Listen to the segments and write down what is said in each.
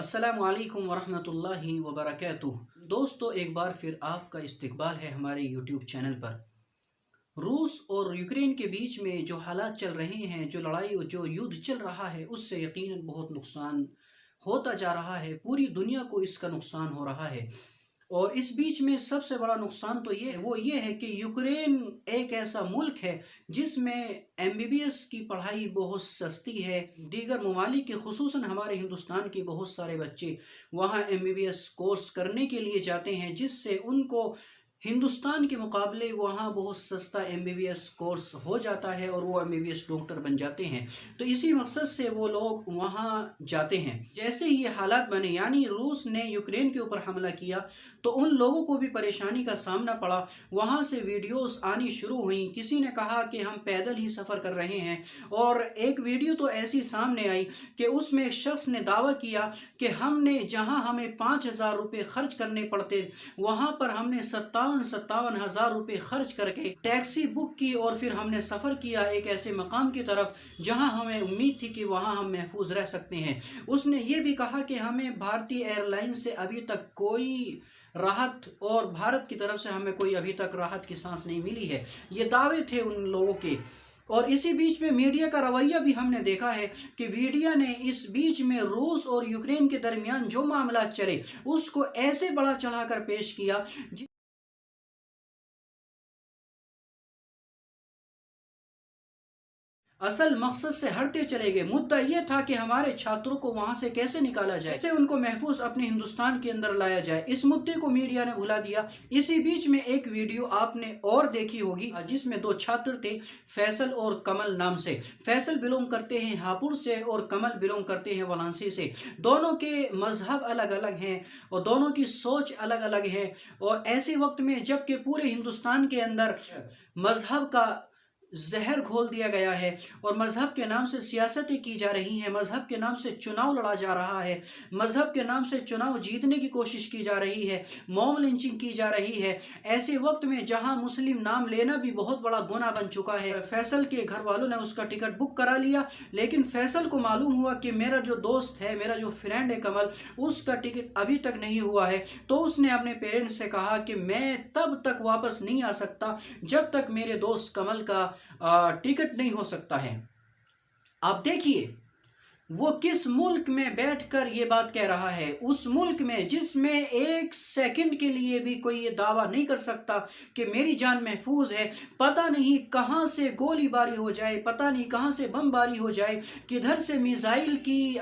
السلام علیکم ورحمۃ اللہ وبرکاتہ۔ دوستو، ایک بار پھر آپ کا استقبال ہے ہمارے یوٹیوب چینل پر۔ روس اور یوکرین کے بیچ میں جو حالات چل رہے ہیں، جو لڑائی اور جو یدھ چل رہا ہے، اس سے یقیناً بہت نقصان ہوتا جا رہا ہے۔ پوری دنیا کو اس کا نقصان ہو رہا ہے، اور اس بیچ میں سب سے بڑا نقصان تو یہ ہے کہ یوکرین ایک ایسا ملک ہے جس میں MBBS کی پڑھائی بہت سستی ہے۔ دیگر ممالک کے خصوصاً ہمارے ہندوستان کے بہت سارے بچے وہاں MBBS کورس کرنے کے لیے جاتے ہیں، جس سے ان کو ہندوستان کے مقابلے وہاں بہت سستا MBBS کورس ہو جاتا ہے اور وہ MBBS ڈاکٹر بن جاتے ہیں۔ تو اسی مقصد سے وہ لوگ وہاں جاتے ہیں۔ جیسے ہی یہ حالات بنے، یعنی روس نے یوکرین کے اوپر حملہ کیا، تو ان لوگوں کو بھی پریشانی کا سامنا پڑا۔ وہاں سے ویڈیوز آنی شروع ہوئیں۔ کسی نے کہا کہ ہم پیدل ہی سفر کر رہے ہیں، اور ایک ویڈیو تو ایسی سامنے آئی کہ اس میں ایک شخص نے دعویٰ کیا کہ جہاں ہمیں 5,000 روپے خرچ کرنے پڑتے، وہاں پر ہم نے 57,000 روپے خرچ کر کے ٹیکسی بک کی، اور پھر ہم نے سفر کیا ایک ایسے مقام کی طرف جہاں ہمیں امید تھی کہ وہاں ہم محفوظ رہ سکتے ہیں۔ اس نے یہ بھی کہا کہ ہمیں بھارتی ایئر لائن سے ابھی تک کوئی راحت، اور بھارت کی طرف سے ہمیں کوئی ابھی تک راحت کی سانس نہیں ملی ہے۔ یہ دعوے تھے ان لوگوں کے۔ اور اسی بیچ میں میڈیا کا رویہ بھی ہم نے دیکھا ہے کہ میڈیا نے اس بیچ میں روس اور یوکرین کے درمیان جو معاملات چلے اس کو ایسے بڑا چڑھا کر پیش کیا، اصل مقصد سے ہٹتے چلے گئے۔ مدعا یہ تھا کہ ہمارے چھاتروں کو وہاں سے کیسے نکالا جائے، کیسے ان کو محفوظ اپنے ہندوستان کے اندر لایا جائے۔ اس مدعے کو میڈیا نے بھلا دیا۔ اسی بیچ میں ایک ویڈیو آپ نے اور دیکھی ہوگی جس میں دو چھاتر تھے، فیصل اور کمل نام سے۔ فیصل بلونگ کرتے ہیں ہاپوڑ سے اور کمل بلونگ کرتے ہیں وارانسی سے۔ دونوں کے مذہب الگ الگ ہیں اور دونوں کی سوچ الگ الگ ہے، اور ایسے وقت میں جب کہ پورے ہندوستان کے اندر مذہب کا زہر گھول دیا گیا ہے، اور مذہب کے نام سے سیاستیں کی جا رہی ہیں، مذہب کے نام سے چناؤ لڑا جا رہا ہے، مذہب کے نام سے چناؤ جیتنے کی کوشش کی جا رہی ہے، موب لنچنگ کی جا رہی ہے، ایسے وقت میں جہاں مسلم نام لینا بھی بہت بڑا گناہ بن چکا ہے، فیصل کے گھر والوں نے اس کا ٹکٹ بک کرا لیا، لیکن فیصل کو معلوم ہوا کہ میرا جو دوست ہے، میرا جو فرینڈ ہے کمل، اس کا ٹکٹ ابھی تک نہیں ہوا ہے۔ تو اس نے اپنے پیرنٹس سے کہا کہ میں تب تک واپس نہیں آ سکتا جب تک میرے دوست کمل کا ٹکٹ نہیں ہو سکتا ہے۔ آپ دیکھیے وہ کس ملک میں بیٹھ کر یہ بات کہہ رہا ہے، اس ملک میں جس میں ایک سیکنڈ کے لیے بھی کوئی یہ دعویٰ نہیں کر سکتا کہ میری جان محفوظ ہے۔ پتہ نہیں کہاں سے گولی باری ہو جائے، پتہ نہیں کہاں سے بم باری ہو جائے، کدھر سے میزائل کی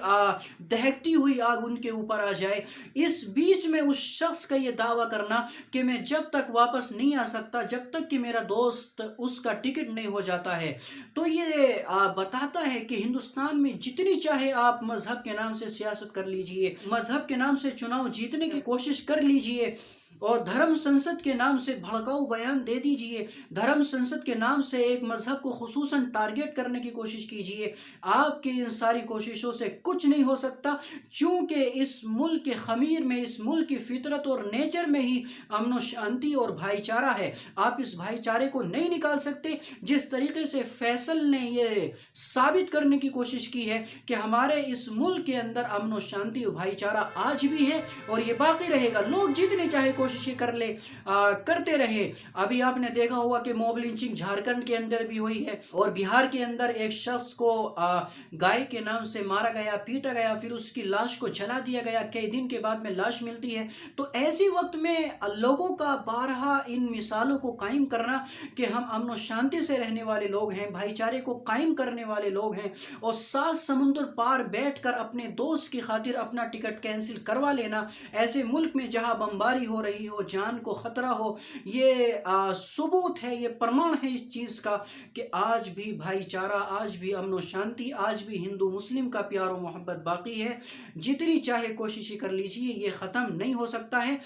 دہکتی ہوئی آگ ان کے اوپر آ جائے۔ اس بیچ میں اس شخص کا یہ دعویٰ کرنا کہ میں جب تک واپس نہیں آ سکتا جب تک کہ میرا دوست اس کا ٹکٹ نہیں ہو جاتا ہے، تو یہ بتاتا ہے کہ ہندوستان میں جتنی چاہے آپ مذہب کے نام سے سیاست کر لیجئے، مذہب کے نام سے چناؤ جیتنے کی کوشش کر لیجئے، اور دھرم سنسد کے نام سے بھڑکاؤ بیان دے دیجئے، دھرم سنسد کے نام سے ایک مذہب کو خصوصاً ٹارگٹ کرنے کی کوشش کیجئے۔ آپ کی ان ساری کوششوں سے کچھ نہیں ہو سکتا، چونکہ اس ملک کے خمیر میں، اس ملک کی فطرت اور نیچر میں ہی امن و شانتی اور بھائی چارہ ہے۔ آپ اس بھائی چارے کو نہیں نکال سکتے۔ جس طریقے سے فیصل نے یہ ثابت کرنے کی کوشش کی ہے کہ ہمارے اس ملک کے اندر امن و شانتی اور بھائی چارہ آج بھی ہے اور یہ باقی رہے گا، لوگ جتنے چاہے کوششیں کرتے رہے۔ ابھی آپ نے دیکھا ہوگا کہ موب لنچنگ جھارکھنڈ کے اندر بھی ہوئی ہے، اور بہار کے اندر ایک شخص کو گائے کے نام سے مارا گیا، پیٹا گیا، پھر اس کی لاش کو جلا دیا گیا، کئی دن کے بعد میں لاش ملتی ہے۔ تو ایسی وقت میں لوگوں کا بارہا ان مثالوں کو قائم کرنا کہ ہم امن و شانتی سے رہنے والے لوگ ہیں، بھائی چارے کو قائم کرنے والے لوگ ہیں، اور 7 سمندر پار بیٹھ کر اپنے دوست کی خاطر اپنا ٹکٹ کینسل کروا لینا، ایسے ملک میں جہاں بمباری ہو رہی ہو، جان کو خطرہ ہو، یہ ثبوت ہے، یہ پرمان ہے اس چیز کا کہ آج بھی بھائی چارہ، آج بھی امن و شانتی، آج بھی ہندو مسلم کا پیار و محبت باقی ہے۔ جتنی چاہے کوششیں کر لیجئے، یہ ختم نہیں ہو سکتا ہے۔